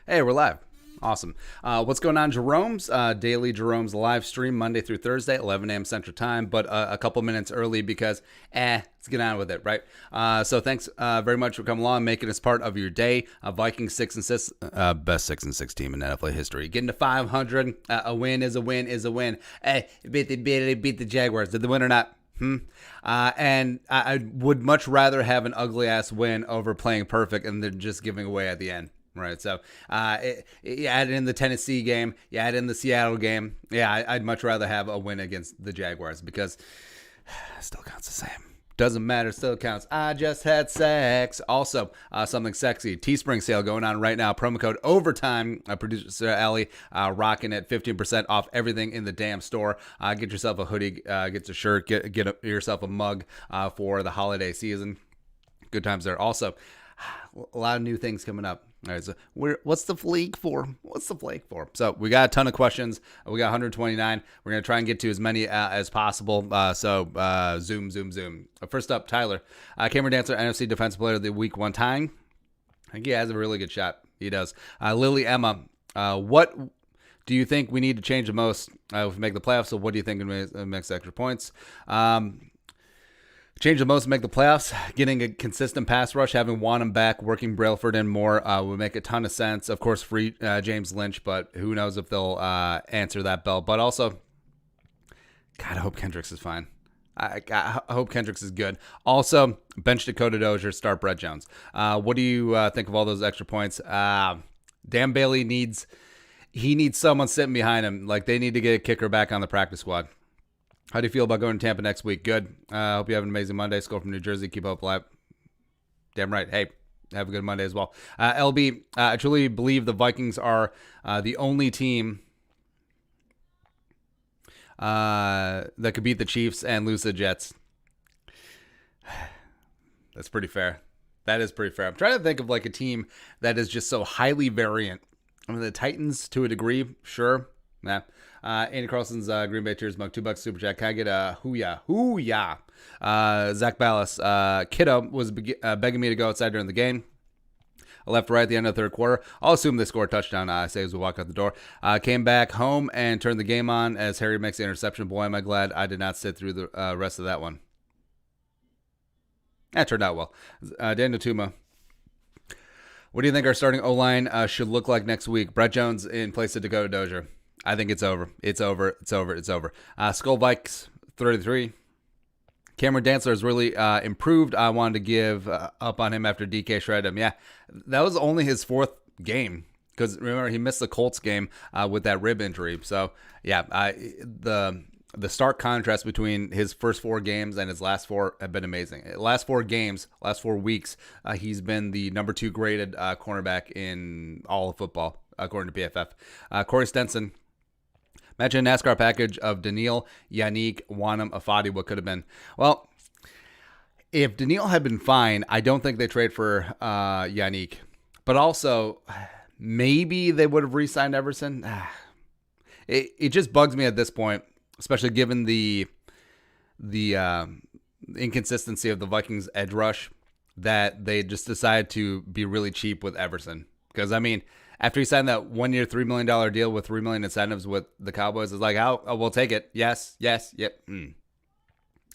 Hey, we're live. Awesome. What's going on, Jeromes? Daily Jeromes live stream Monday through Thursday, 11 a.m. Central Time, but a couple minutes early because, let's get on with it, right? So thanks very much for coming along, making us part of your day. Vikings 6-6, best 6-6 team in NFL history. Getting to 500, a win is a win is a win. Hey, beat the Jaguars. Did they win or not? And I would much rather have an ugly ass win over playing perfect and then just giving away at the end. Right, so you add in the Tennessee game, you add in the Seattle game. Yeah, I'd much rather have a win against the Jaguars because it still counts the same. Doesn't matter, still counts. I just had sex. Also, something sexy. Teespring sale going on right now. Promo code OVERTIME. Producer Allie rocking at 15% off everything in the damn store. Get yourself a hoodie, get a shirt, get yourself a mug for the holiday season. Good times there. Also, a lot of new things coming up. All right, so what's the flake for? What's the flake for? So we got a ton of questions. We got 129. We're going to try and get to as many as possible. Zoom. First up, Tyler. Cameron Dancer, NFC Defensive Player of the Week one time. I think he has a really good shot. He does. Lily Emma, what do you think we need to change the most if we make the playoffs? So what do you think makes extra points? Change the most to make the playoffs, getting a consistent pass rush, having Wanham back, working Brailford in more would make a ton of sense. Of course, free James Lynch, but who knows if they'll answer that bell. But also, God, I hope Kendricks is fine. I hope Kendricks is good. Also, bench Dakota Dozier, start Brett Jones. What do you think of all those extra points? Dan Bailey needs someone sitting behind him. Like, they need to get a kicker back on the practice squad. How do you feel about going to Tampa next week? Good. Hope you have an amazing Monday. Skull from New Jersey. Keep up live. Damn right. Hey, have a good Monday as well. LB, I truly believe the Vikings are the only team that could beat the Chiefs and lose the Jets. That's pretty fair. That is pretty fair. I'm trying to think of like a team that is just so highly variant. I mean, the Titans to a degree, sure. Nah. Andy Carlson's Green Bay Tears Mug, $2 super chat. Can I get a hoo-yah? Zach Ballas, Kiddo was begging me to go outside during the game. I left right at the end of the third quarter. I'll assume they scored a touchdown. I say as we walk out the door. Came back home and turned the game on as Harry makes the interception. Boy, am I glad I did not sit through the rest of that one. That turned out well. Daniel Tuma. What do you think our starting O-line should look like next week? Brett Jones in place of Dakota Dozier. I think it's over. It's over. Skull Vikes 33. Cameron Dancer has really improved. I wanted to give up on him after DK shredded him. Yeah, that was only his fourth game because remember he missed the Colts game with that rib injury. So yeah, the stark contrast between his first four games and his last four have been amazing. Last 4 games, last 4 weeks, he's been the number 2 graded cornerback in all of football according to PFF. Corey Stenson. Imagine a NASCAR package of Daniil, Yannick, Wanham, Afadi. What could have been? Well, if Daniil had been fine, I don't think they trade for Yannick. But also, maybe they would have re-signed Jefferson. It just bugs me at this point, especially given the inconsistency of the Vikings edge rush, that they just decided to be really cheap with Jefferson. Because, I mean, after he signed that 1-year, $3 million deal with $3 million incentives with the Cowboys, it's like, oh, we'll take it. Yes, yep.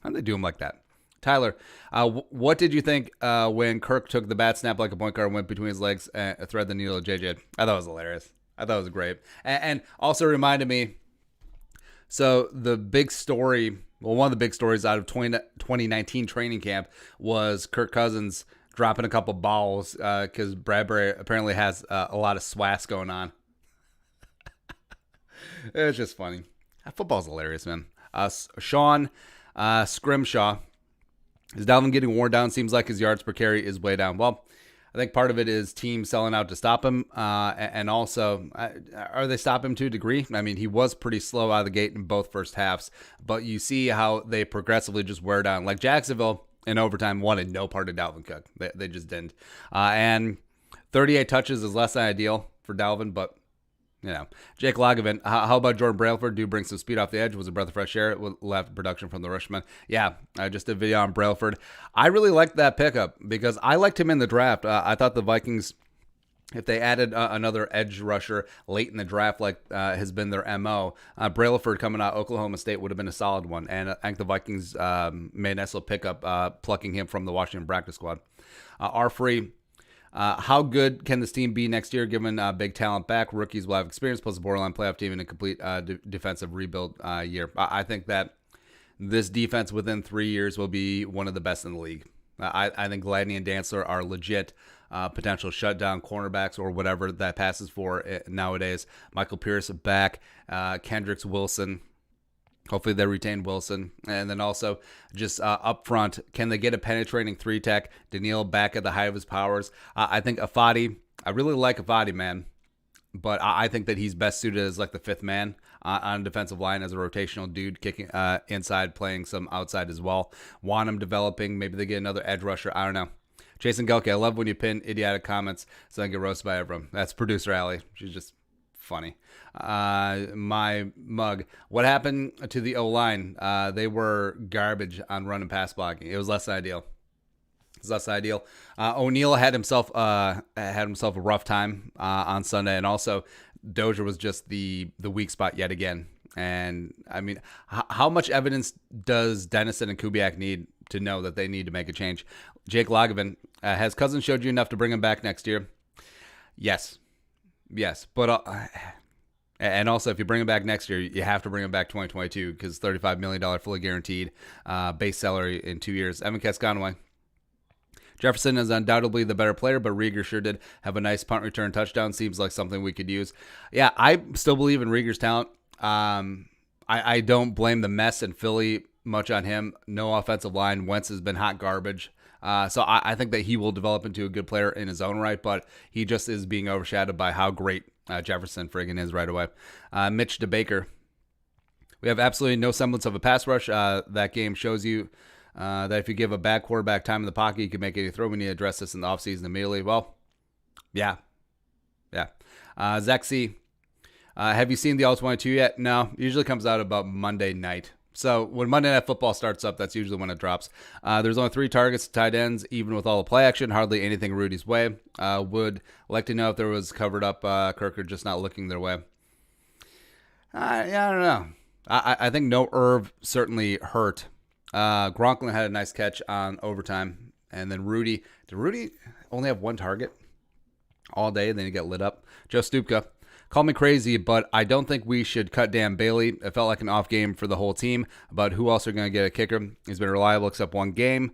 How'd they do him like that? Tyler, what did you think when Kirk took the bat, snapped like a point guard, and went between his legs and thread the needle of JJ? I thought it was hilarious. I thought it was great. And also reminded me, so the big story, well, one of the big stories out of 2019 training camp was Kirk Cousins dropping a couple balls because Bradbury apparently has a lot of swass going on. It's just funny. Football's hilarious, man. Sean Scrimshaw. Is Dalvin getting worn down? Seems like his yards per carry is way down. Well, I think part of it is teams selling out to stop him. And also, are they stopping him to a degree? I mean, he was pretty slow out of the gate in both first halves. But you see how they progressively just wear down. Like Jacksonville, in overtime, wanted no part of Dalvin Cook. They just didn't. And 38 touches is less than ideal for Dalvin, but, you know. Jake Lagavin, how about Jordan Brailford? Do bring some speed off the edge. Was a breath of fresh air. Left production from the Rushman. Yeah, I just did a video on Brailford. I really liked that pickup because I liked him in the draft. I thought the Vikings if they added another edge rusher late in the draft, like has been their MO, Brailford coming out of Oklahoma State would have been a solid one. And I think the Vikings made a nice little pickup, plucking him from the Washington practice squad. R3, how good can this team be next year, given big talent back? Rookies will have experience, plus a borderline playoff team and a complete defensive rebuild year. I think that this defense within 3 years will be one of the best in the league. I think Gladney and Dantzler are legit potential shutdown cornerbacks or whatever that passes for nowadays. Michael Pierce back, Kendricks, Wilson. Hopefully they retain Wilson. And then also just up front, can they get a penetrating 3-tech? Daniil back at the height of his powers. I think Afadi, I really like Afadi, man. But I think that he's best suited as like the fifth man on defensive line as a rotational dude, kicking inside, playing some outside as well. Want him developing. Maybe they get another edge rusher. I don't know. Jason Gelke, I love when you pin idiotic comments so I can get roasted by everyone. That's producer Allie. She's just funny. My mug. What happened to the O-line? They were garbage on run and pass blocking. It was less than ideal. O'Neal had himself a rough time on Sunday, and also Dozier was just the weak spot yet again. And I mean, how much evidence does Dennison and Kubiak need to know that they need to make a change? Jake Lagavin, has Cousins showed you enough to bring him back next year? Yes, but and also if you bring him back next year, you have to bring him back 2022 because $35 million fully guaranteed base salary in 2 years. Evan Casconway. Jefferson is undoubtedly the better player, but Rieger sure did have a nice punt return touchdown. Seems like something we could use. Yeah, I still believe in Rieger's talent. I don't blame the mess in Philly much on him. No offensive line. Wentz has been hot garbage. So I think that he will develop into a good player in his own right, but he just is being overshadowed by how great Jefferson friggin' is right away. Mitch DeBaker. We have absolutely no semblance of a pass rush. That game shows you that if you give a bad quarterback time in the pocket, you can make any throw. We need to address this in the offseason immediately. Well, yeah. Zach C. Have you seen the All-22 yet? No. Usually comes out about Monday night. So when Monday Night Football starts up, that's usually when it drops. There's only 3 targets to tight ends, even with all the play action. Hardly anything Rudy's way. Would like to know if there was covered up Kirker just not looking their way. I don't know. I think no Irv certainly hurt. Gronklin had a nice catch on overtime. And then Rudy. Did Rudy only have 1 target all day and then he got lit up? Joe Stupka. Call me crazy, but I don't think we should cut Dan Bailey. It felt like an off game for the whole team. But who else are going to get a kicker? He's been reliable except one game.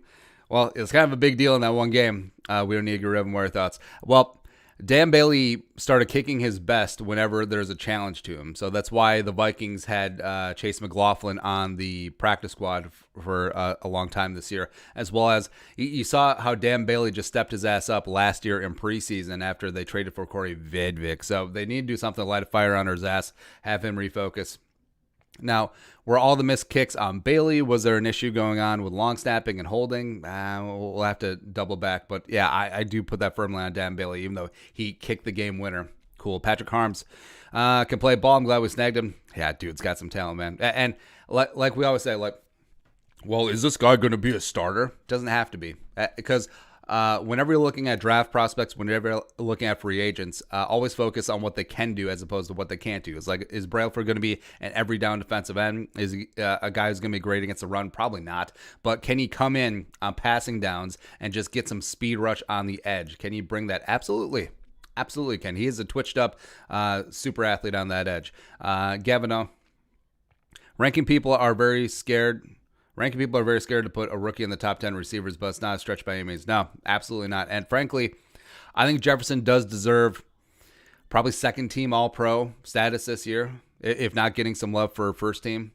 Well, it's kind of a big deal in that one game. We don't need to get rid of him. What are your thoughts? Well, Dan Bailey started kicking his best whenever there's a challenge to him. So that's why the Vikings had Chase McLaughlin on the practice squad for a long time this year, as well as you saw how Dan Bailey just stepped his ass up last year in preseason after they traded for Corey Vidvik. So they need to do something to light a fire under his ass, have him refocus. Now, were all the missed kicks on Bailey? Was there an issue going on with long snapping and holding? We'll have to double back. But yeah, I do put that firmly on Dan Bailey, even though he kicked the game winner. Cool. Patrick Harms can play ball. I'm glad we snagged him. Yeah, dude's got some talent, man. And like we always say, well, is this guy going to be a starter? Doesn't have to be. Because whenever you're looking at draft prospects, whenever you're looking at free agents, always focus on what they can do as opposed to what they can't do. It's like, is Brailford going to be an every down defensive end? Is he a guy who's going to be great against the run? Probably not. But can he come in on passing downs and just get some speed rush on the edge? Can he bring that? Absolutely. Absolutely can. He is a twitched up super athlete on that edge. Gavino. Ranking people are very scared to put a rookie in the top 10 receivers, but it's not a stretch by any means. No, absolutely not. And frankly, I think Jefferson does deserve probably second team All-Pro status this year, if not getting some love for first team.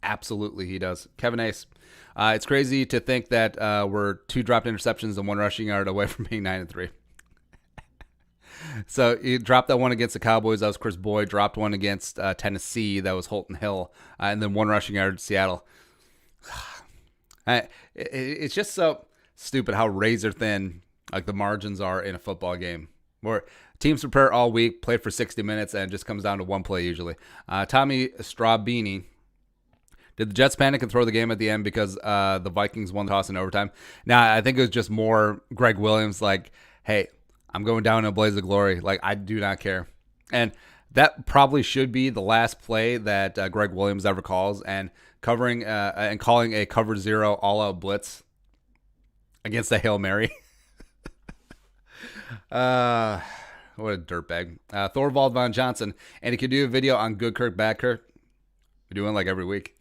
Absolutely he does. Kevin Ace. It's crazy to think that we're 2 dropped interceptions and 1 rushing yard away from being 9-3. So he dropped that one against the Cowboys. That was Chris Boyd. Dropped one against Tennessee. That was Holton Hill. And then 1 rushing yard Seattle. It's just so stupid how razor thin like the margins are in a football game, where teams prepare all week, play for 60 minutes, and it just comes down to one play usually. Tommy Strabini. Did the Jets panic and throw the game at the end because the Vikings won the toss in overtime? Now, I think it was just more Greg Williams like, hey, I'm going down in a blaze of glory. Like, I do not care. And that probably should be the last play that Greg Williams ever calls, and covering and calling a cover zero all-out blitz against a Hail Mary. What a dirtbag. Thorvald Von Johnson. And he could do a video on good Kirk, bad Kirk. We're doing like every week.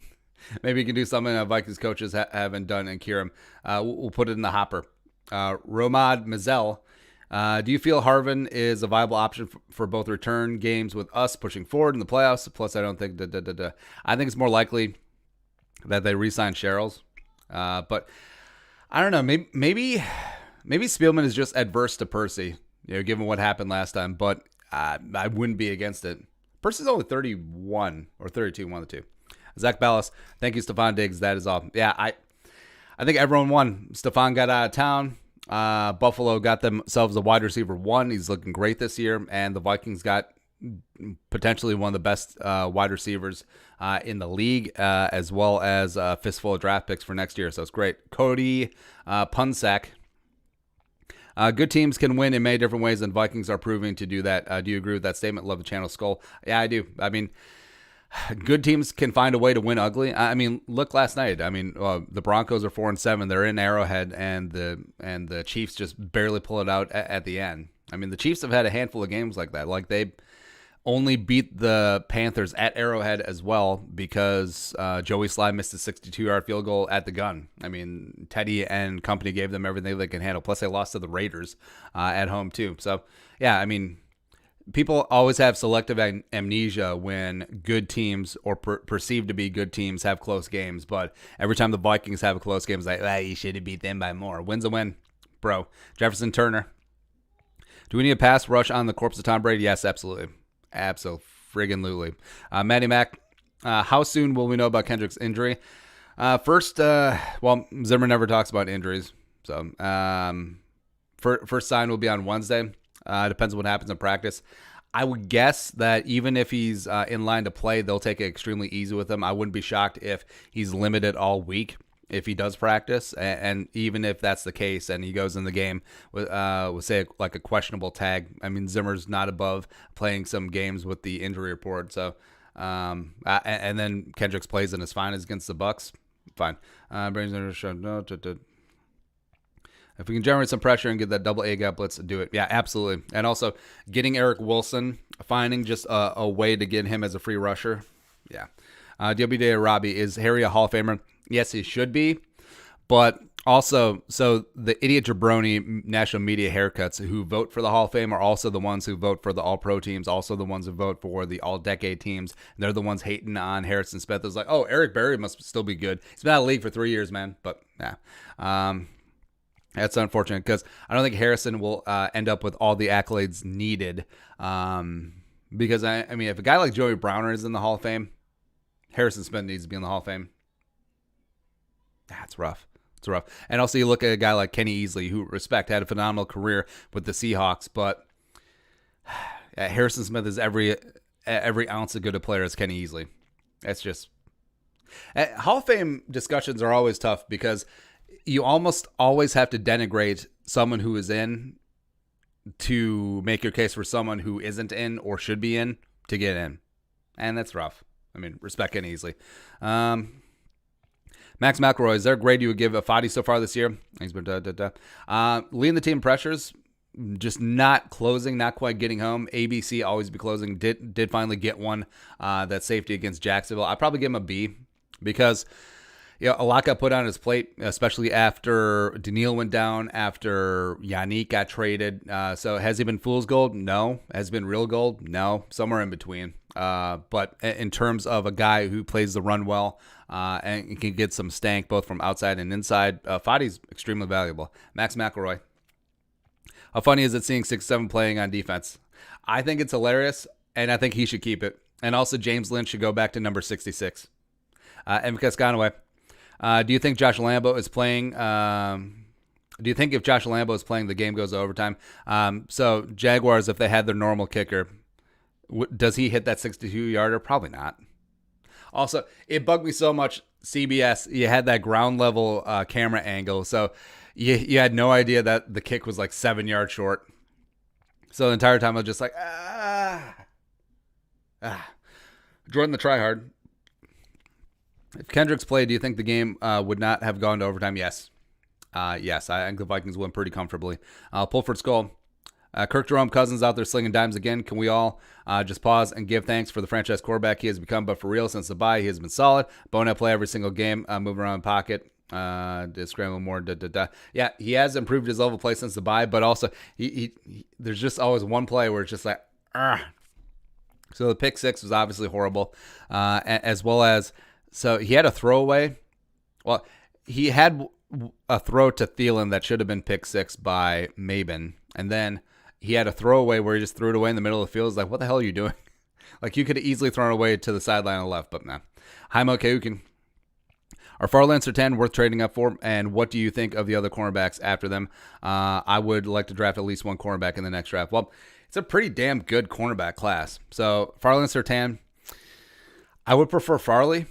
Maybe you can do something Vikings coaches haven't done and cure him. We'll put it in the hopper. Romad Mazel. Do you feel Harvin is a viable option for both return games with us pushing forward in the playoffs? Plus, I don't think I think it's more likely that they re-sign Sherrills. But I don't know. Maybe Spielman is just adverse to Percy, given what happened last time. But I wouldn't be against it. Percy's only 31 or 32, one of the two. Zach Ballas, thank you, Stephon Diggs. That is all. Yeah, I think everyone won. Stephon got out of town. Buffalo got themselves a wide receiver 1. He's looking great this year. And the Vikings got potentially one of the best wide receivers in the league, as well as a fistful of draft picks for next year. So it's great. Cody Punsack. Good teams can win in many different ways, and Vikings are proving to do that. Do you agree with that statement? Love the channel, Skull. Yeah, I do. I mean, good teams can find a way to win ugly. I mean, look last night. I mean, the Broncos are 4-7. They're in Arrowhead, and the Chiefs just barely pull it out at the end. I mean, the Chiefs have had a handful of games like that. Like, they only beat the Panthers at Arrowhead as well because Joey Slye missed a 62-yard field goal at the gun. I mean, Teddy and company gave them everything they can handle. Plus, they lost to the Raiders at home too. So, yeah, I mean, people always have selective amnesia when good teams or perceived to be good teams have close games. But every time the Vikings have a close game, it's like, you should have beat them by more. Win's a win, bro. Jefferson Turner. Do we need a pass rush on the corpse of Tom Brady? Yes, absolutely. Absolutely. Matty Mac, how soon will we know about Kendrick's injury? First, Zimmer never talks about injuries. So first sign will be on Wednesday. Depends on what happens in practice. I would guess that even if he's in line to play, they'll take it extremely easy with him. I wouldn't be shocked if he's limited all week if he does practice. And even if that's the case and he goes in the game with say, like a questionable tag, I mean, Zimmer's not above playing some games with the injury report. So, and then Kendricks plays and is fine against the Bucks. Fine. If we can generate some pressure and get that double A gap blitz, do it. Yeah, absolutely. And also getting Eric Wilson, finding just a way to get him as a free rusher. Yeah. DLB Robbie, is Harry a Hall of Famer? Yes, he should be. But also, so the idiot jabroni national media haircuts who vote for the Hall of Fame are also the ones who vote for the All-Pro teams, also the ones who vote for the All-Decade teams. And they're the ones hating on Harrison Smith. It's like, oh, Eric Berry must still be good. He's been out of the league for 3 years, man. But, yeah. That's unfortunate because I don't think Harrison will end up with all the accolades needed. Because, I mean, if a guy like Joey Browner is in the Hall of Fame, Harrison Smith needs to be in the Hall of Fame. That's rough. It's rough. And also you look at a guy like Kenny Easley, who, respect, had a phenomenal career with the Seahawks, but Harrison Smith is every ounce as good a player as Kenny Easley. That's just... Hall of Fame discussions are always tough because you almost always have to denigrate someone who is in to make your case for someone who isn't in or should be in to get in. And that's rough. I mean, respect Kenny Easley. Max McElroy, is there a grade you would give a Fadi so far this year? He's been leading the team pressures, just not closing, not quite getting home. ABC always be closing. Did finally get one that safety against Jacksonville. I'd probably give him a B because a lot got put on his plate, especially after Daniil went down, after Yannick got traded. So has he been fool's gold? No. Has he been real gold? No. Somewhere in between. But in terms of a guy who plays the run well and can get some stank both from outside and inside, Fadi's extremely valuable. Max McElroy. How funny is it seeing 6'7" playing on defense? I think it's hilarious, and I think he should keep it. And also James Lynch should go back to number 66. And Cascanaway. Do you think Josh Lambo is playing? Do you think if Josh Lambo is playing, the game goes to overtime? So Jaguars, if they had their normal kicker, does he hit that 62-yarder? Probably not. Also, it bugged me so much. CBS, you had that ground level camera angle, so you had no idea that the kick was like 7 yards short. So the entire time I was just like, Jordan the tryhard. If Kendricks played, do you think the game would not have gone to overtime? Yes. Yes, I think the Vikings win pretty comfortably. Pulford Skull. Kirk Jerome Cousins out there slinging dimes again. Can we all just pause and give thanks for the franchise quarterback he has become? But for real, since the bye, he has been solid. Bonehead play every single game, moving around the pocket, scrambling more. Yeah, he has improved his level of play since the bye, but also he there's just always one play where it's just like, So the pick six was obviously horrible, as well as, so he had a throwaway. Well, he had a throw to Thielen that should have been pick six by Mabin, and then he had a throwaway where he just threw it away in the middle of the field. It's like, what the hell are you doing? Like, you could have easily thrown it away to the sideline on the left, but nah. Jaimo Keuken. Are Farland or 10 worth trading up for? And what do you think of the other cornerbacks after them? I would like to draft at least one cornerback in the next draft. Well, it's a pretty damn good cornerback class. So Farland Surtain, I would prefer Farley,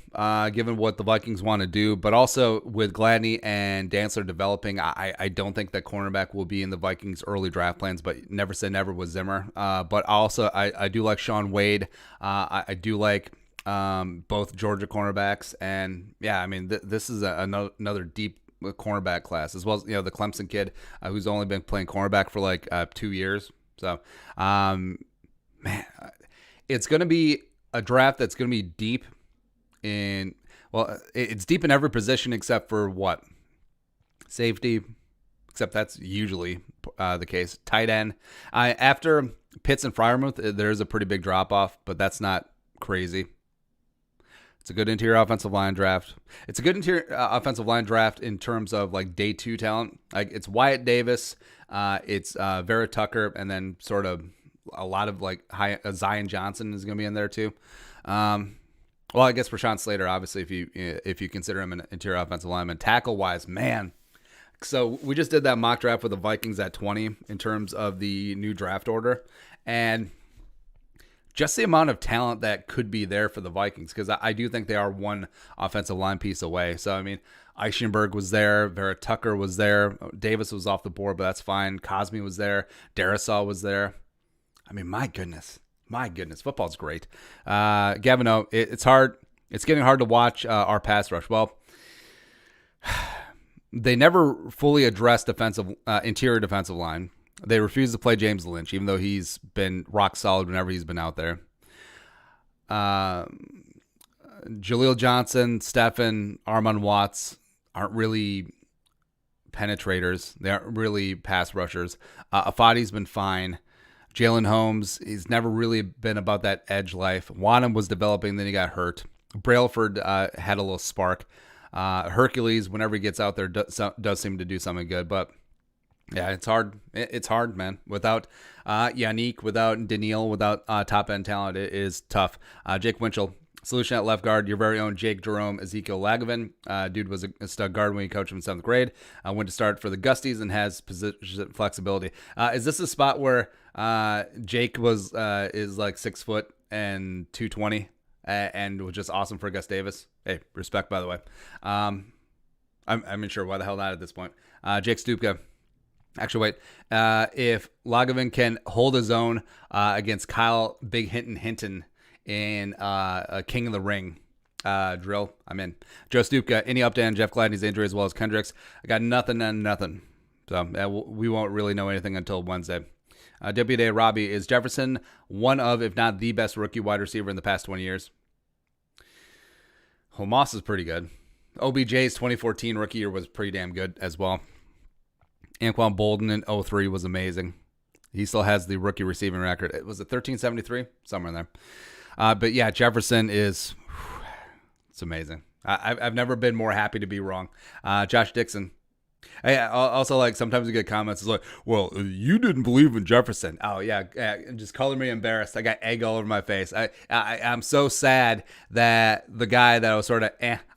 given what the Vikings want to do. But also with Gladney and Dantzler developing, I don't think that cornerback will be in the Vikings' early draft plans. But never say never with Zimmer. But also, I do like Sean Wade. I do like both Georgia cornerbacks. And, yeah, I mean, this is another deep cornerback class, as well as, the Clemson kid who's only been playing cornerback for like 2 years. So, man, it's going to be a draft that's going to be deep in, well, it's deep in every position except for what? Safety, except that's usually the case. Tight end. After Pitts and Freiermuth, there's a pretty big drop-off, but that's not crazy. It's a good interior offensive line draft. It's a good interior offensive line draft in terms of like day two talent. Like, it's Wyatt Davis, it's Vera Tucker, and then sort of a lot of like Zion Johnson is going to be in there too. Well, I guess Rashawn Slater, obviously, if you consider him an interior offensive lineman. Tackle wise, man. So we just did that mock draft with the Vikings at 20 in terms of the new draft order, and just the amount of talent that could be there for the Vikings, because I do think they are one offensive line piece away. So, I mean, Eichenberg was there. Vera Tucker was there. Davis was off the board, but that's fine. Cosme was there. Darisaw was there. I mean, my goodness. Football's great. Gavino, it's hard. It's getting hard to watch our pass rush. Well, they never fully addressed interior defensive line. They refused to play James Lynch, even though he's been rock solid whenever he's been out there. Jaleel Johnson, Stephen, Armon Watts aren't really penetrators. They aren't really pass rushers. Afadi's been fine. Jalen Holmes, he's never really been about that edge life. Wanham was developing, then he got hurt. Brailford had a little spark. Hercules, whenever he gets out there, does seem to do something good, but yeah, it's hard. It's hard, man. Without Yannick, without Daniil, without top-end talent, it is tough. Jake Winchell, solution at left guard, your very own Jake Jerome, Ezekiel Lagavin. Dude was a stud guard when he coached him in 7th grade. Went to start for the Gusties and has position flexibility. Is this a spot where Jake is like 6 foot and 220 and was just awesome for Gus Davis? Hey, respect, by the way. I'm unsure why the hell not at this point. Jake Stupka. Actually, wait. If Lagavin can hold his own against Kyle Big Hinton in a King of the Ring drill, I'm in. Joe Stupka, any update on Jeff Gladney's injury as well as Kendricks? I got nothing and nothing. So we won't really know anything until Wednesday. Deputy Robbie, is Jefferson one of, if not the best rookie wide receiver in the past 20 years? Moss is pretty good. OBJ's 2014 rookie year was pretty damn good as well. Anquan Bolden in 03 was amazing. He still has the rookie receiving record. It was 1373, somewhere in there. But yeah, Jefferson it's amazing. I've never been more happy to be wrong. Josh Dixon. Also, like, sometimes we get comments like, well, you didn't believe in Jefferson. Oh yeah, just color me embarrassed. I got egg all over my face. I'm so sad that the guy that I was sort of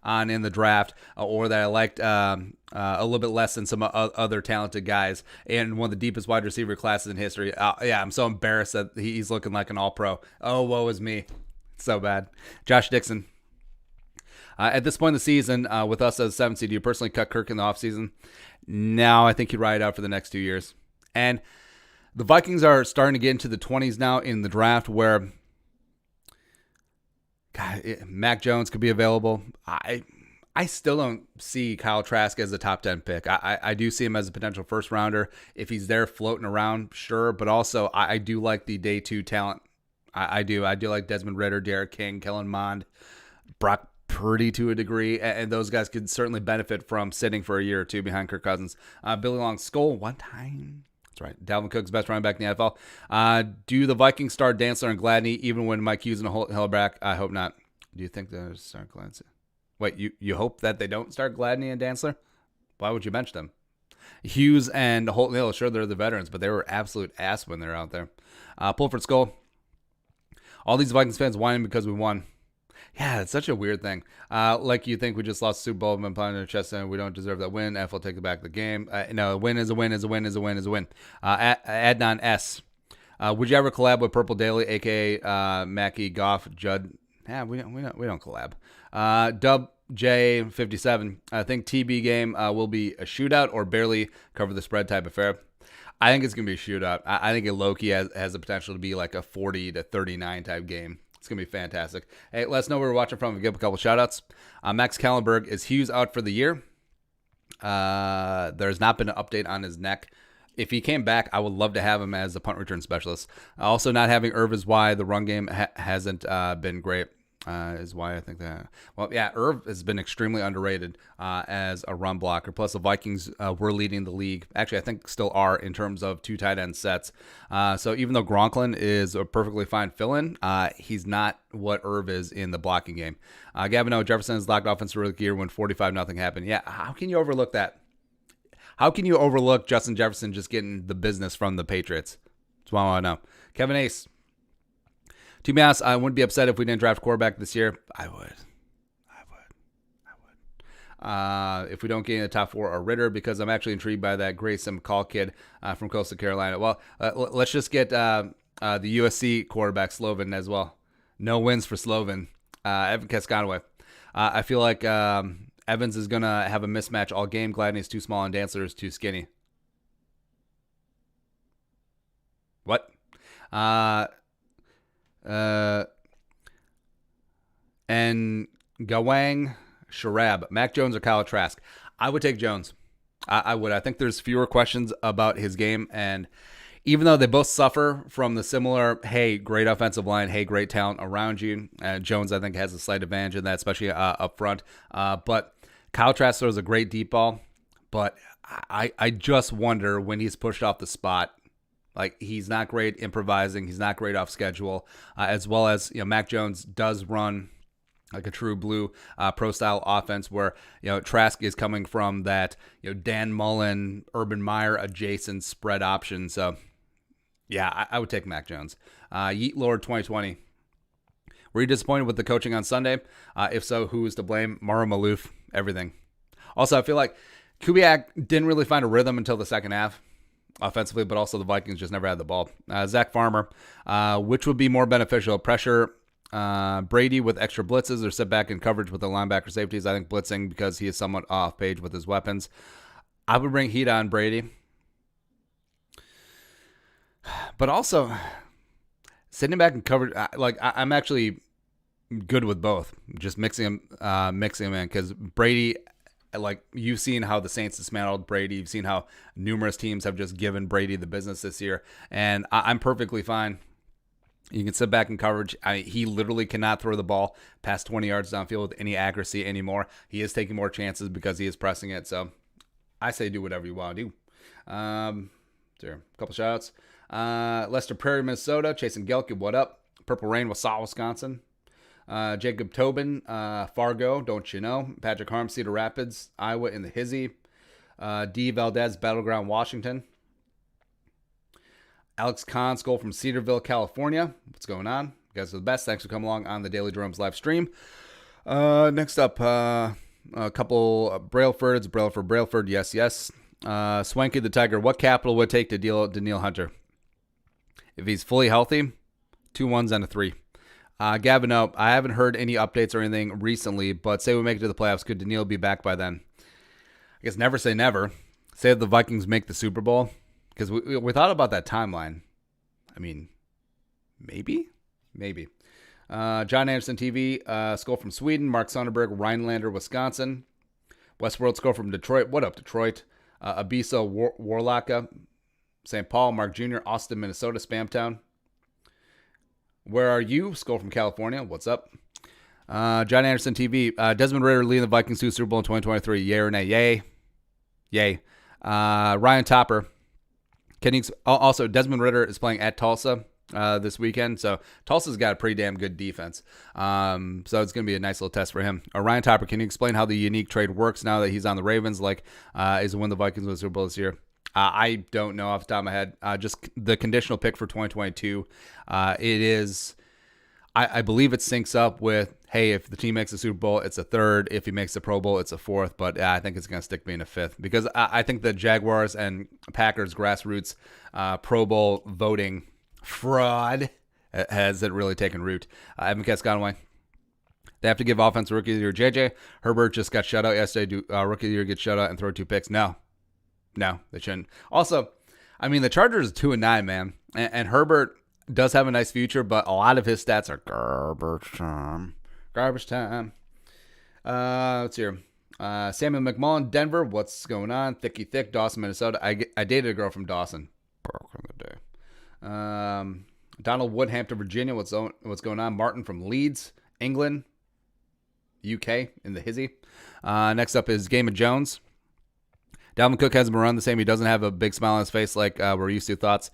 on in the draft, or that I liked a little bit less than some other talented guys, and one of the deepest wide receiver classes in history. Yeah, I'm so embarrassed that he's looking like an all-pro. Oh, woe is me. It's so bad. Josh Dixon. At this point in the season, with us as 7 seed, do you personally cut Kirk in the offseason? No, I think he'd ride it out for the next 2 years. And The Vikings are starting to get into the 20s now in the draft where Mac Jones could be available. I still don't see Kyle Trask as a top 10 pick. I do see him as a potential first rounder. If he's there floating around, sure. But also, I do like the day 2 talent. I do like Desmond Ridder, Derek King, Kellen Mond, Brock Purdy to a degree. And those guys could certainly benefit from sitting for a year or two behind Kirk Cousins. Billy Long Skull, one time. That's right. Dalvin Cook's best running back in the NFL. Do the Vikings start Dantzler and Gladney even when Mike Hughes and Hillback? I hope not. Do you think they'll start Gladney? Wait, you hope that they don't start Gladney and Dantzler? Why would you bench them? Hughes and Holton Hill, sure, they're the veterans, but they were absolute ass when they're out there. Pulford Skull. All these Vikings fans whining because we won. Yeah, it's such a weird thing. Like you think we just lost the Super Bowl and been pounding our chest and we don't deserve that win. F will take it back the game. No, a win is a win is a win is a win is a win. Adnan S. Would you ever collab with Purple Daily, aka Mackie, Goff, Judd? Yeah, we don't collab. Dub J57. I think TB game will be a shootout or barely cover the spread type affair. I think it's gonna be a shootout. I think it low-key has the potential to be like a 40-39 type game. It's going to be fantastic. Hey, let us know where we're watching from. We'll give a couple shout-outs. Max Kallenberg, is Hughes out for the year? There's not been an update on his neck. If he came back, I would love to have him as a punt return specialist. Also, not having Irv is why the run game hasn't been great. Is why I think that. Well, yeah, Irv has been extremely underrated as a run blocker. Plus, the Vikings were leading the league. Actually, I think still are in terms of 2 tight end sets. So even though Gronklin is a perfectly fine fill-in, he's not what Irv is in the blocking game. Gavin O. Jefferson is locked offensive rookie year when 45-0 happened. Yeah, how can you overlook that? How can you overlook Justin Jefferson just getting the business from the Patriots? That's what I want to know. Kevin Ace. To be honest, I wouldn't be upset if we didn't draft a quarterback this year. I would. If we don't get in the top 4 or Ritter, because I'm actually intrigued by that Grayson McCall kid from Coastal Carolina. Well, let's just get the USC quarterback Slovin as well. No wins for Slovin. Evan Casconaway. I feel like Evans is going to have a mismatch all game. Gladney's too small and Dantzler is too skinny. What? And Gawang Sharab, Mac Jones or Kyle Trask? I would take Jones. I would. I think there's fewer questions about his game, and even though they both suffer from the similar, hey, great offensive line, hey, great talent around you, Jones I think has a slight advantage in that, especially up front. But Kyle Trask throws a great deep ball, but I just wonder when he's pushed off the spot. Like, he's not great improvising. He's not great off schedule, as well as, Mac Jones does run like a true blue pro-style offense where, Trask is coming from that, Dan Mullen, Urban Meyer adjacent spread option. So, yeah, I would take Mac Jones. Yeet Lord 2020. Were you disappointed with the coaching on Sunday? If so, who is to blame? Mauro Maloof, everything. Also, I feel like Kubiak didn't really find a rhythm until the second half. Offensively, but also the Vikings just never had the ball. Zach Farmer, which would be more beneficial? Pressure Brady with extra blitzes or sit back in coverage with the linebacker safeties? I think blitzing because he is somewhat off page with his weapons. I would bring heat on Brady. But also, sitting back in coverage, I'm actually good with both. Just mixing them in because Brady... Like, you've seen how the Saints dismantled Brady. You've seen how numerous teams have just given Brady the business this year. And I'm perfectly fine. You can sit back in coverage. He literally cannot throw the ball past 20 yards downfield with any accuracy anymore. He is taking more chances because he is pressing it. So I say do whatever you want to do. There, a couple shout-outs. Lester Prairie, Minnesota. Chasen Gelke, what up? Purple Rain, Wausau, Wisconsin. Jacob Tobin, Fargo, don't you know? Patrick Harm, Cedar Rapids, Iowa in the Hizzy. D. Valdez, Battleground, Washington. Alex Kahn, Skull from Cedarville, California. What's going on? You guys are the best. Thanks for coming along on the Daily Jeromes live stream. Next up, a couple Brailfords. Brailford, yes. Swanky the Tiger, what capital would it take to deal Danielle Hunter? If he's fully healthy, 2 1s and a 3. Gavin, no, I haven't heard any updates or anything recently, but say we make it to the playoffs, could Danielle be back by then? I guess never say never. Say that the Vikings make the Super Bowl. because we thought about that timeline. I mean, maybe. John Anderson TV, skull from Sweden. Mark Sonderberg, Rhinelander, Wisconsin. Westworld skull from Detroit. What up, Detroit? Abisa Warlocka, St. Paul. Mark Jr., Austin, Minnesota. Spamtown. Where are you? Skull from California. What's up? John Anderson TV. Desmond Ridder leading the Vikings to Super Bowl in 2023. Yay or nay? Yay. Ryan Topper. Also, Desmond Ridder is playing at Tulsa this weekend. So Tulsa's got a pretty damn good defense. So it's going to be a nice little test for him. Ryan Topper, can you explain how the unique trade works now that he's on the Ravens? Is it when the Vikings win the Super Bowl this year? I don't know off the top of my head. Just the conditional pick for 2022. It is, I believe it syncs up with, hey, if the team makes the Super Bowl, it's a third. If he makes the Pro Bowl, it's a fourth. But I think it's going to stick being a fifth because I think the Jaguars and Packers grassroots Pro Bowl voting fraud has it really taken root. Evan Casconway. They have to give offense rookie of the year. JJ Herbert just got shut out yesterday. Do rookie of the year get shut out and throw 2 picks? No, they shouldn't. Also, I mean, the Chargers 2-9, man. And Herbert does have a nice future, but a lot of his stats are garbage time. Let's see here. Samuel McMullen, Denver. What's going on? Thicky Thick, Dawson, Minnesota. I dated a girl from Dawson. Back in the day. Donald Wood, Hampton, Virginia. What's going on? Martin from Leeds, England, UK in the hizzy. Next up is Game of Jones. Dalvin Cook hasn't been run the same. He doesn't have a big smile on his face like we're used to. Thoughts?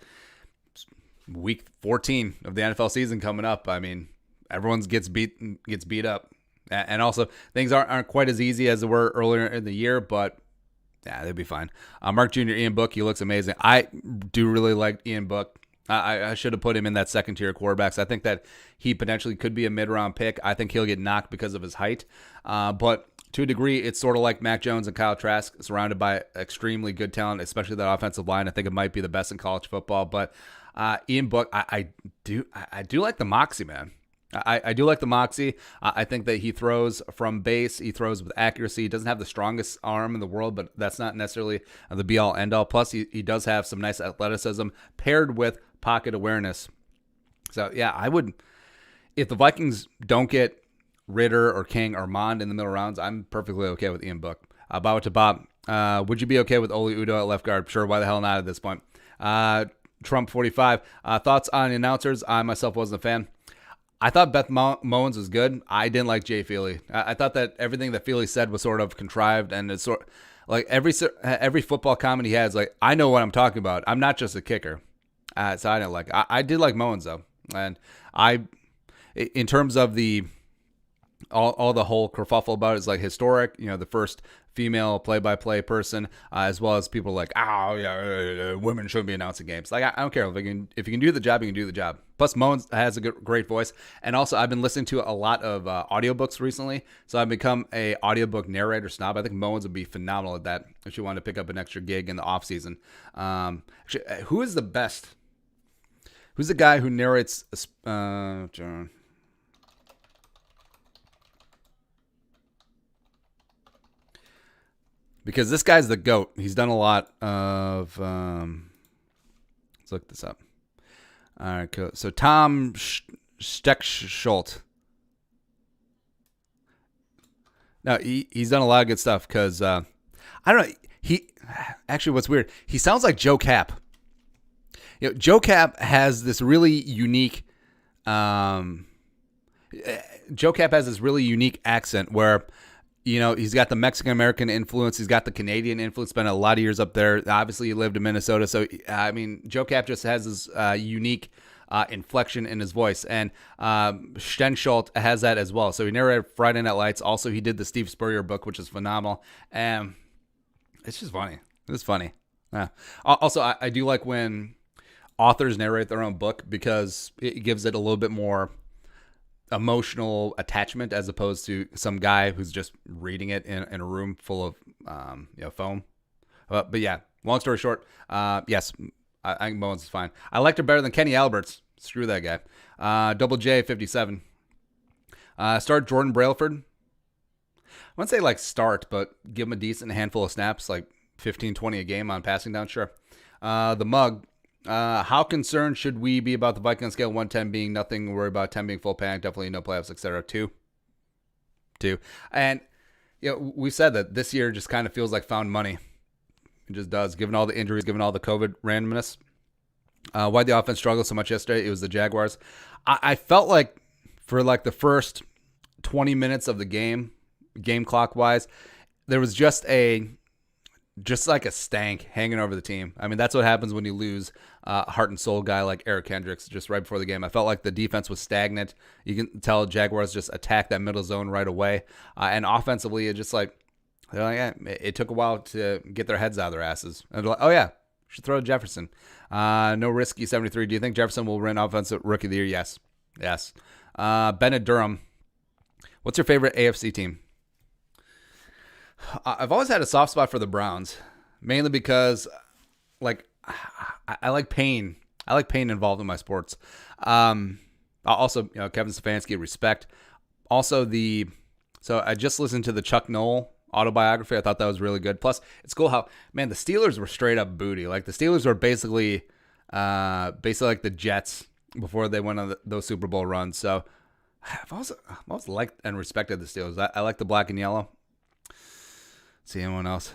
Week 14 of the NFL season coming up. I mean, everyone gets beat up, and also things aren't quite as easy as they were earlier in the year. But yeah, they'll be fine. Mark Jr., Ian Book, he looks amazing. I do really like Ian Book. I should have put him in that second tier quarterbacks. I think that he potentially could be a mid-round pick. I think he'll get knocked because of his height. But to a degree, it's sort of like Mac Jones and Kyle Trask, surrounded by extremely good talent, especially that offensive line. I think it might be the best in college football. But Ian Book, I do like the moxie, man. I do like the moxie. I think that he throws from base. He throws with accuracy. He doesn't have the strongest arm in the world, but that's not necessarily the be-all, end-all. Plus, he does have some nice athleticism paired with pocket awareness. So, yeah, I would – if the Vikings don't get Ridder or King or Mond in the middle rounds, I'm perfectly okay with Ian Book. Bob to Bob. Would you be okay with Oli Udoh at left guard? Sure, why the hell not at this point? Trump 45. Thoughts on announcers? I myself wasn't a fan. I thought Beth Mowins was good. I didn't like Jay Feely. I thought that everything that Feely said was sort of contrived, and it's sort like every football comment he has. Like, I know what I'm talking about. I'm not just a kicker, so I didn't like. I did like Mowins though, and in terms of the all the whole kerfuffle about it is like historic. You know, the first female play-by-play person, as well as people like, oh yeah, women shouldn't be announcing games. Like, I don't care if you can do the job, you can do the job. Plus, Mowins has a great voice, and also I've been listening to a lot of audiobooks recently, so I've become a audiobook narrator snob. I think Mowins would be phenomenal at that if you want to pick up an extra gig in the off season. Actually, who is the best? Who's the guy who narrates? John. Because this guy's the GOAT. He's done a lot of... let's look this up. All right, cool. So Tom Steckschulte. No, he's done a lot of good stuff because... I don't know. Actually, what's weird, he sounds like Joe Cap. You know, Joe Cap has this really unique... Joe Cap has this really unique accent where... You know, he's got the Mexican-American influence. He's got the Canadian influence. Spent a lot of years up there. Obviously, he lived in Minnesota. So, I mean, Joe Cap just has this unique inflection in his voice. And Stensholt has that as well. So, he narrated Friday Night Lights. Also, he did the Steve Spurrier book, which is phenomenal. And it's just funny. It's funny. Also, I do like when authors narrate their own book because it gives it a little bit more emotional attachment as opposed to some guy who's just reading it in a room full of foam. But yeah, long story short, yes, I think Mowins is fine. I liked her better than Kenny Alberts. Screw that guy. Double J 57. Start Jordan Brailford. I wouldn't say like start, but give him a decent handful of snaps, like 15, 20 a game on passing down. Sure. The mug. How concerned should we be about the Vikings scale? 1-10 being nothing, worry about 10 being full panic, definitely no playoffs, etc. 2. And we said that this year just kind of feels like found money. It just does, given all the injuries, given all the COVID randomness. Why the offense struggled so much yesterday? It was the Jaguars. I felt like for like the first 20 minutes of the game clock wise, there was just like a stank hanging over the team. I mean, that's what happens when you lose a heart and soul guy like Eric Kendricks just right before the game. I felt like the defense was stagnant. You can tell Jaguars just attacked that middle zone right away. And offensively, it just like, they're like, it took a while to get their heads out of their asses. And they're like, oh yeah, should throw to Jefferson. No risky 73. Do you think Jefferson will win Offensive Rookie of the Year? Yes. Bennett Durham. What's your favorite AFC team? I've always had a soft spot for the Browns, mainly because, like, I like pain. I like pain involved in my sports. Also, Kevin Stefanski, respect. Also, so I just listened to the Chuck Noll autobiography. I thought that was really good. Plus, it's cool how, man, the Steelers were straight up booty. Like, the Steelers were basically like the Jets before they went on those Super Bowl runs. So I've always liked and respected the Steelers. I like the black and yellow. See anyone else?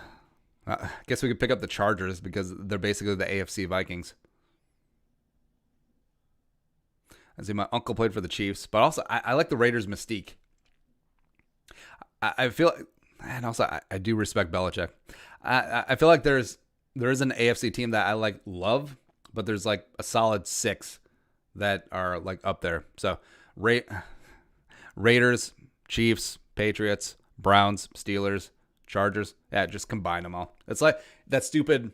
I guess we could pick up the Chargers because they're basically the AFC Vikings. I see my uncle played for the Chiefs, but also I like the Raiders' mystique. I feel, and also I do respect Belichick. I feel like there is an AFC team that I love, but there's like a solid 6 that are like up there. So Raiders, Chiefs, Patriots, Browns, Steelers, Chargers. Yeah, just combine them all. It's like that stupid.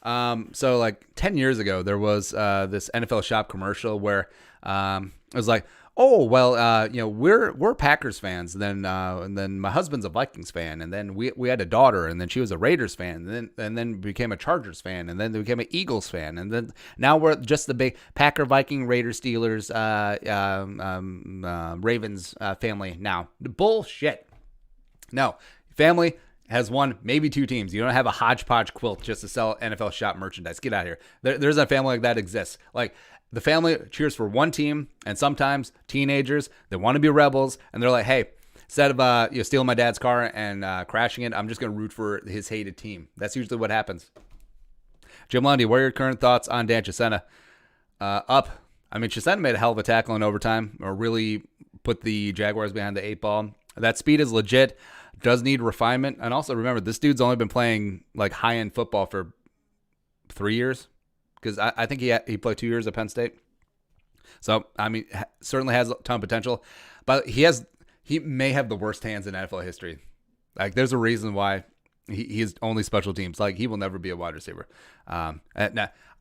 So like 10 years ago, there was this NFL Shop commercial where it was like, oh well, we're Packers fans. And then my husband's a Vikings fan, and then we had a daughter, and then she was a Raiders fan, and then became a Chargers fan, and then they became an Eagles fan, and then now we're just the big Packer, Viking, Raiders, Steelers, Ravens family. Now bullshit. No. Family has 1, maybe 2 teams. You don't have a hodgepodge quilt just to sell NFL Shop merchandise. Get out of here. There's a family like that exists. Like, the family cheers for 1 team, and sometimes teenagers, they want to be rebels, and they're like, hey, instead of stealing my dad's car and crashing it, I'm just going to root for his hated team. That's usually what happens. Jim Lundy, what are your current thoughts on Dan Chisena? Up. I mean, Chisena made a hell of a tackle in overtime, or really put the Jaguars behind the 8 ball. That speed is legit. Does need refinement. And also remember, this dude's only been playing like high-end football for 3 years. Because I think he played 2 years at Penn State. So, I mean, certainly has a ton of potential. But he may have the worst hands in NFL history. Like, there's a reason why he is only special teams. Like, he will never be a wide receiver. Now,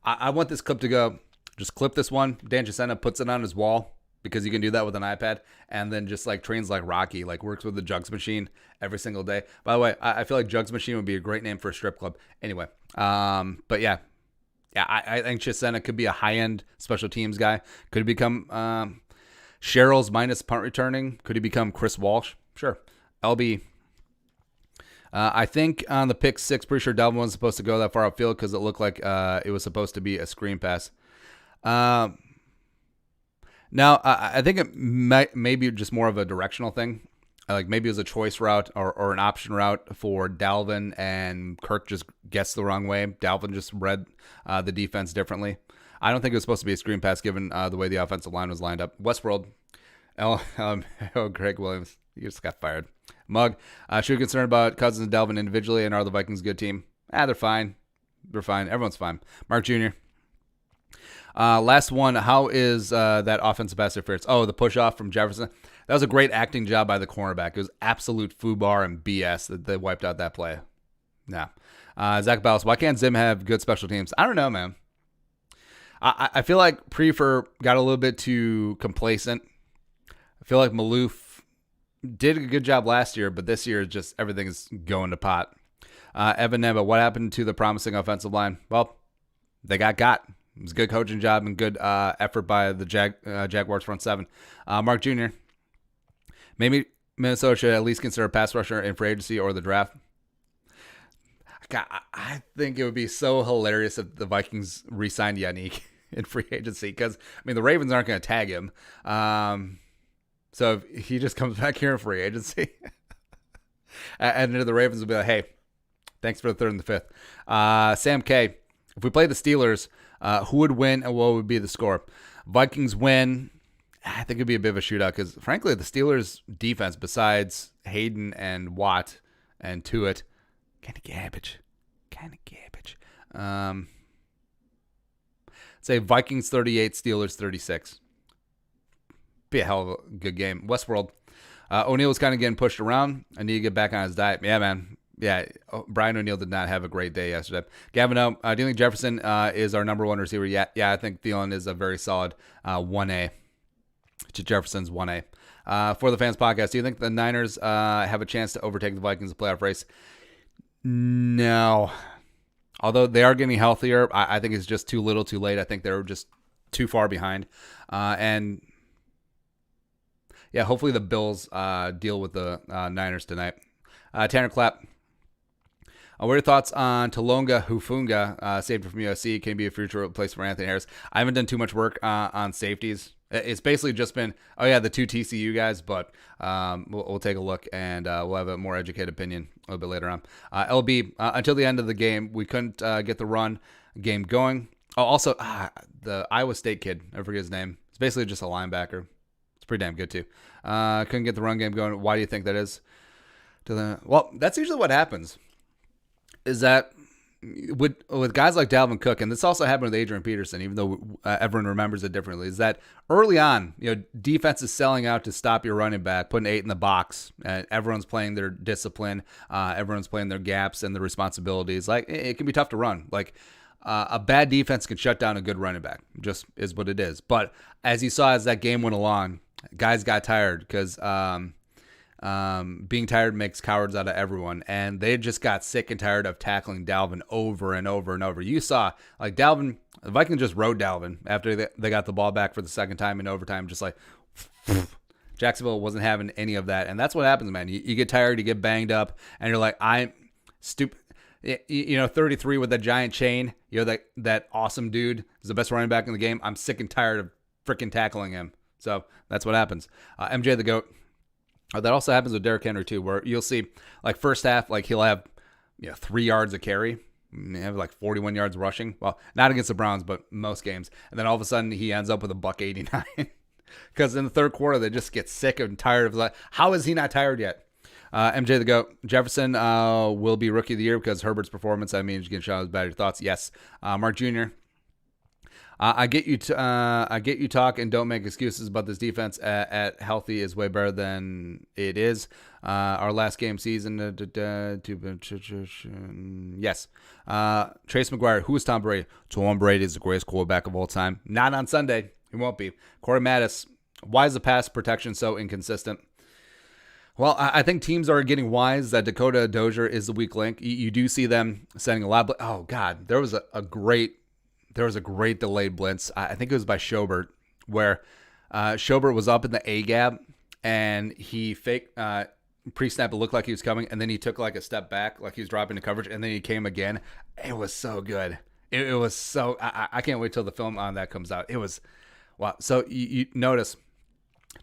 I want this clip to go. Just clip this one. Dan Chisena puts it on his wall, because you can do that with an iPad, and then just like trains like Rocky, like works with the Jugs Machine every single day. By the way, I feel like Jugs Machine would be a great name for a strip club. Anyway, but yeah, I think Chisena could be a high-end special teams guy. Could he become Cheryl's minus punt returning? Could he become Chris Walsh? Sure. LB. I think on the pick 6, pretty sure Dalvin wasn't supposed to go that far upfield because it looked like it was supposed to be a screen pass. Now, I think it may be just more of a directional thing. Like maybe it was a choice route or an option route for Dalvin, and Kirk just guessed the wrong way. Dalvin just read the defense differently. I don't think it was supposed to be a screen pass given the way the offensive line was lined up. Westworld. Greg Williams. You just got fired. Mug. Should we be concerned about Cousins and Dalvin individually, and are the Vikings a good team? They're fine. They're fine. Everyone's fine. Mark Jr. Last one, how is that offensive pass interference? Oh, the push-off from Jefferson. That was a great acting job by the cornerback. It was absolute foobar and BS that they wiped out that play. Nah. Zach Ballas, why can't Zim have good special teams? I don't know, man. I feel like Prefer got a little bit too complacent. I feel like Maloof did a good job last year, but this year just everything is going to pot. Evan Neba, what happened to the promising offensive line? Well, they got. It was a good coaching job and good effort by the Jaguars front 7. Mark Jr., maybe Minnesota should at least consider a pass rusher in free agency or the draft. God, I think it would be so hilarious if the Vikings re-signed Yannick in free agency because, I mean, the Ravens aren't going to tag him. So if he just comes back here in free agency, and the Ravens will be like, hey, thanks for the third and the fifth. Sam K, if we play the Steelers, who would win and what would be the score? Vikings win. I think it'd be a bit of a shootout because, frankly, the Steelers' defense, besides Hayden and Watt and Tuitt, kind of garbage. Say Vikings 38, Steelers 36. Be a hell of a good game. Westworld. O'Neal was kind of getting pushed around. I need to get back on his diet. Yeah, man. Yeah, Brian O'Neal did not have a great day yesterday. Gavin, do you think Jefferson is our number one receiver? Yeah, I think Thielen is a very solid 1A. To Jefferson's 1A. For the Fans Podcast, do you think the Niners have a chance to overtake the Vikings in the playoff race? No. Although they are getting healthier, I think it's just too little too late. I think they're just too far behind. And yeah, hopefully the Bills deal with the Niners tonight. Tanner Clapp. What are your thoughts on Talonga Hufunga, safety from USC? Can he be a future replacement for Anthony Harris? I haven't done too much work on safeties. It's basically just been, the two TCU guys, but we'll take a look and we'll have a more educated opinion a little bit later on. LB, until the end of the game, we couldn't get the run game going. Oh, also, the Iowa State kid, I forget his name. It's basically just a linebacker. It's pretty damn good, too. Couldn't get the run game going. Why do you think that is? Well, that's usually what happens. Is that with guys like Dalvin Cook, and this also happened with Adrian Peterson, even though everyone remembers it differently, is that early on, defense is selling out to stop your running back, putting 8 in the box, and everyone's playing their discipline, everyone's playing their gaps and their responsibilities. Like, it can be tough to run. Like, a bad defense can shut down a good running back. Just is what it is. But as you saw as that game went along, guys got tired because being tired makes cowards out of everyone, and they just got sick and tired of tackling Dalvin over and over and over. You saw, like, Dalvin, the Vikings just rode Dalvin after they got the ball back for the second time in overtime, just like Jacksonville wasn't having any of that. And that's what happens, man. You get tired, you get banged up, and you're like, I'm stupid. 33 with that giant chain, that awesome dude is the best running back in the game. I'm sick and tired of freaking tackling him. So that's what happens. MJ the GOAT. That also happens with Derrick Henry too, where you'll see, like, first half, like, he'll have 3 yards of carry, have like 41 yards rushing. Well, not against the Browns, but most games. And then all of a sudden he ends up with a $189 because in the third quarter they just get sick and tired of that. How is he not tired yet? MJ the GOAT. Jefferson will be Rookie of the Year because Herbert's performance. I mean, he's getting shot with bad. Your thoughts? Yes. Mark Jr. I get you talk and don't make excuses, but this defense at healthy is way better than it is. Our last game season. Yes. Trace McGuire. Who is Tom Brady? Tom Brady is the greatest quarterback of all time. Not on Sunday. He won't be. Corey Mattis. Why is the pass protection so inconsistent? Well, I think teams are getting wise that Dakota Dozier is the weak link. You do see them sending a lot of... Oh, God. There was a great delayed blitz. I think it was by Schobert, where Schobert was up in the A-gap, and he faked pre-snap. It looked like he was coming, and then he took like a step back, like he was dropping the coverage, and then he came again. It was so good. It was so... I can't wait till the film on that comes out. It was... Wow. So you notice...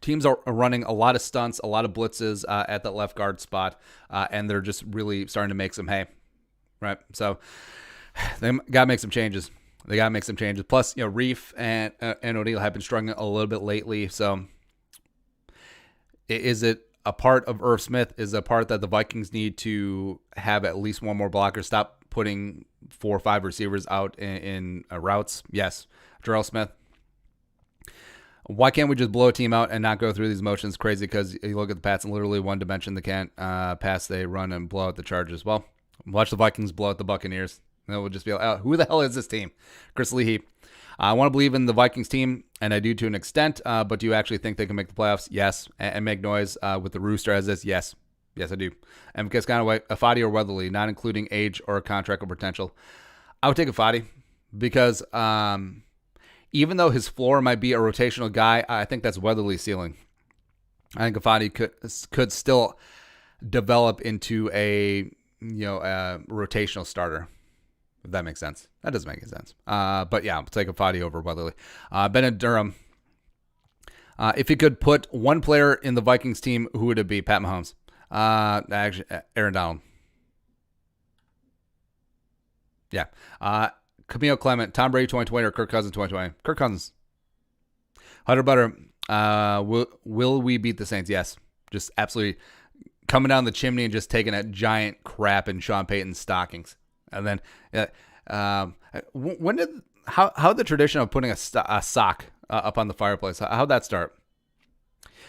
Teams are running a lot of stunts, a lot of blitzes at that left guard spot, and they're just really starting to make some hay, right? So they got to make some changes. Plus, Reef and O'Neal have been struggling a little bit lately. So is it a part of Irv Smith? Is a part that the Vikings need to have at least one more blocker? Stop putting 4 or 5 receivers out in routes. Yes. Jerome Smith. Why can't we just blow a team out and not go through these motions? Crazy, because you look at the Pats in literally one dimension. They can't pass, they run and blow out the Chargers. Well, watch the Vikings blow out the Buccaneers. And it will just be like, oh, who the hell is this team? Chris Leahy. I want to believe in the Vikings team, and I do to an extent, but do you actually think they can make the playoffs? Yes. And make noise with the Rooster as this? Yes. Yes, I do. And because kind of like Afadi or Weatherly, not including age or contract or potential. I would take Afadi because... even though his floor might be a rotational guy, I think that's Weatherly's ceiling. I think Afadi could still develop into a rotational starter. If that makes sense. That doesn't make any sense. But yeah, I'll take a Fadi over Weatherly. Bennett Durham. If you could put one player in the Vikings team, who would it be? Pat Mahomes. Actually, Aaron Donald. Yeah. Camille Clement, Tom Brady 2020 or Kirk Cousins 2020? Kirk Cousins. Hunter Butter. Will we beat the Saints? Yes. Just absolutely coming down the chimney and just taking a giant crap in Sean Payton's stockings. And then, how the tradition of putting a sock up on the fireplace? How'd that start?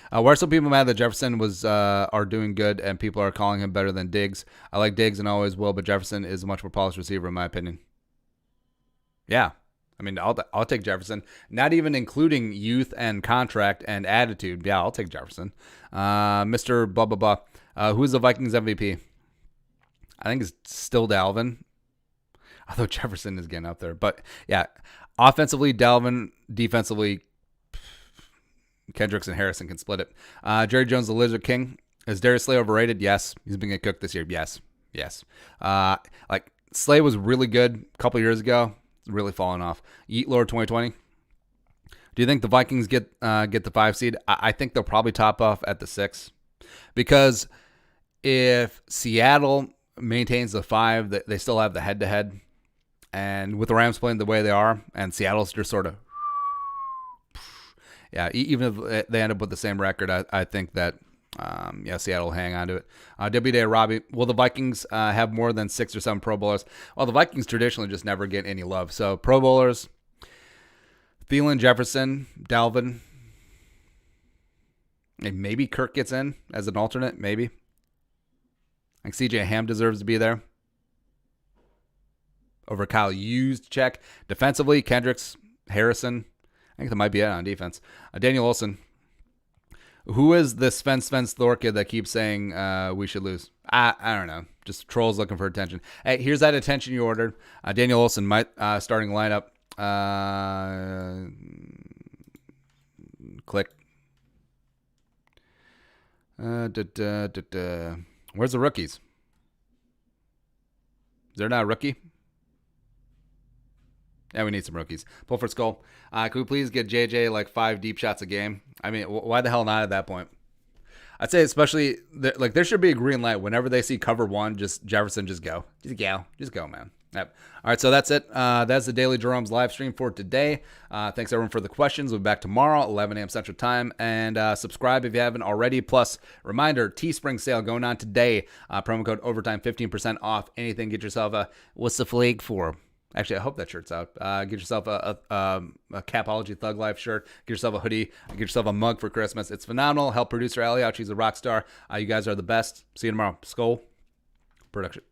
Why are some people mad that Jefferson are doing good and people are calling him better than Diggs? I like Diggs and always will, but Jefferson is a much more polished receiver in my opinion. Yeah, I mean, I'll take Jefferson. Not even including youth and contract and attitude. Yeah, I'll take Jefferson. Mr. Blah blah blah. Who's the Vikings MVP? I think it's still Dalvin. Although Jefferson is getting up there. But, yeah, offensively, Dalvin. Defensively, Kendricks and Harrison can split it. Jerry Jones, the Lizard King. Is Darius Slay overrated? Yes. He's been getting cooked this year. Yes. Slay was really good a couple years ago. It's really fallen off. Yeet Lord 2020. Do you think the Vikings get the 5 seed? I think they'll probably top off at the 6. Because if Seattle maintains the 5, they still have the head-to-head. And with the Rams playing the way they are, and Seattle's just sort of, yeah, even if they end up with the same record, I think that, Seattle will hang on to it. WD Robbie, will the Vikings have more than 6 or 7 Pro Bowlers? Well, the Vikings traditionally just never get any love. So Pro Bowlers, Thielen, Jefferson, Dalvin, and maybe Kirk gets in as an alternate, maybe. I think CJ Ham deserves to be there. Over Kyle Used, check. Defensively, Kendricks, Harrison. I think that might be it on defense. Daniel Olson. Who is this Sven Thor kid that keeps saying we should lose? I don't know. Just trolls looking for attention. Hey, here's that attention you ordered. Daniel Olson, my starting lineup. Click. Where's the rookies? Is there not a rookie? Yeah, we need some rookies. Pull for Skull. Can we please get JJ like 5 deep shots a game? I mean, why the hell not at that point? I'd say especially, there should be a green light. Whenever they see cover 1, just Jefferson, just go. Just go, man. Yep. All right, so that's it. That's the Daily Jerome's live stream for today. Thanks, everyone, for the questions. We'll be back tomorrow, 11 a.m. Central Time. And subscribe if you haven't already. Plus, reminder, Teespring sale going on today. Promo code OVERTIME, 15% off anything. Get yourself a, what's the flag for? Actually, I hope that shirt's out. Get yourself a Capology Thug Life shirt. Get yourself a hoodie. Get yourself a mug for Christmas. It's phenomenal. Help producer Ellie out. She's a rock star. You guys are the best. See you tomorrow. Skull Production.